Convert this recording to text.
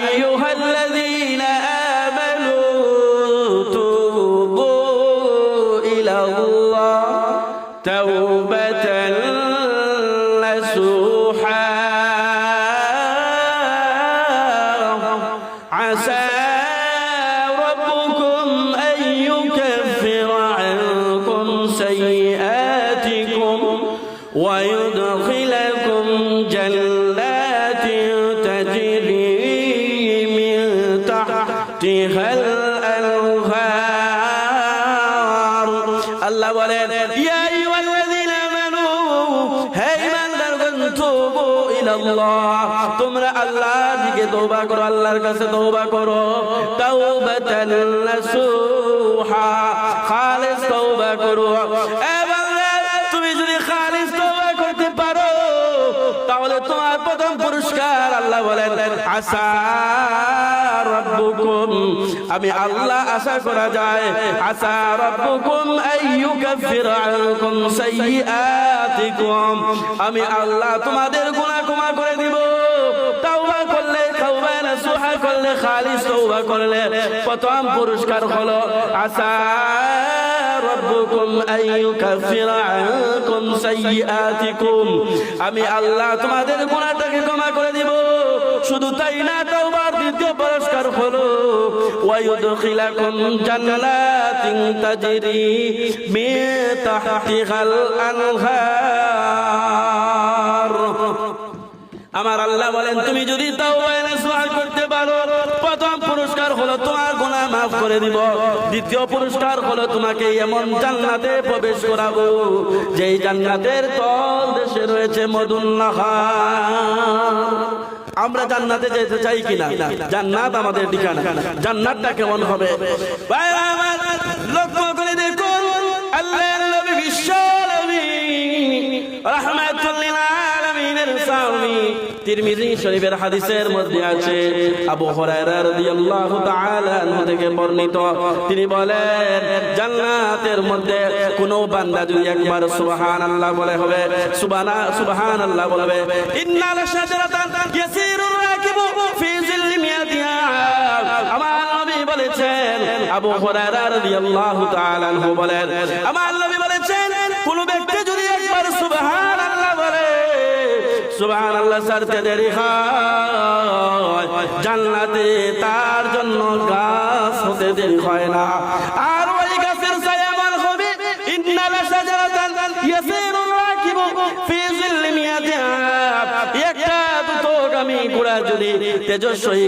أيها الذين آمنوا توبوا إلى الله توبة نصوحا عسى ربكم أن يكفر عنكم سيئاتكم ويدخلكم جنات تجري من تحتها الأنهار الله বলেন يا أيها الذين آمنوا হে ঈমানদারগণ তুবু ইলাল্লাহ তোমরা আল্লাহর দিকে তওবা করো আল্লাহর কাছে তওবা করো তাওবাতান নাসুহা খালিস তওবা করো তুমি যদি খালিস তওবা করতে পারো তাহলে তোমার প্রথম পুরস্কার আল্লাহ বলেন আসা রাব্বুকুম আমি আল্লাহ আশা করা যায় আসা রাব্বুকুম আইয়ুকাফির আনকুম সাইয়্যাতিকুম আমি আল্লাহ তোমাদের গুনাহ ক্ষমা করে দিব তাওবা করলে তাওবা নাসুহা করলে খালিস তওবা করলে প্রথম পুরস্কার হলো আসা রব্বুকুম আইয়ুকাফির আনকুম সাইয়্যাতিকুম আমি আল্লাহ তোমাদের গুনাহটাকে ক্ষমা করে দিব শুধু তাই না তাওবার দ্বিতীয় পুরস্কার হলো ওয়ায়ুদখিলাকুম জান্নাতিন তাজরি মিন তাহতিহাল আনহার আমার আল্লাহ বলেন তুমি যদি তাওবা নাসুহা করতে পারো প্রথম পুরস্কার হলো তোমার গুনাহ maaf করে দিব দ্বিতীয় পুরস্কার হলো তোমাকে এমন জান্নাতে প্রবেশ করাবো যেই জান্নাতের তল দেশে রয়েছে মধুর নাহার আমরা জান্নাতে যেতে চাই কিনা জান্নাত আমাদের ঠিকানা জান্নাতটা কেমন হবে ভাই আমার লক্ষ্য করে দেখুন আল্লাহর নবী বিশ্ব নবী রাহমাতুল লিল আলামিনের সামনে তিরমিজি শরীফের হাদিসের মধ্যে আছে আবু হুরায়রা রাদিয়াল্লাহু তাআলা আনহু থেকে বর্ণিত তিনি বলেন জান্নাতের মধ্যে কোন বান্দা যদি একবার সুবহানাল্লাহ বলে হবে সুবহানাল্লাহ বলবে ইন্নাল শাজারাতান ইয়াসিরুর রাকিবু ফি জিল্লি মিয়াতিহা আমার নবী বলেছেন আবু হুরায়রা রাদিয়াল্লাহু তাআলা আনহু বলেন আমার নবী বলেছেন কোন ব্যক্তি যদি একবার সুবহানাল্লাহ বলে সুবহানাল্লাহ সারতে দেরি হয় জান্নাতে তার জন্য গাছ হতে দেরি হয় না আর ওই গাছের ছায়া মান হবে ইন্নাল শাজারাতান ইয়াসিরুর রাকিবু ফি জিল্লি মিয়াতিহা একটা দুটোগামী ঘোড়া যদি তেজস্বী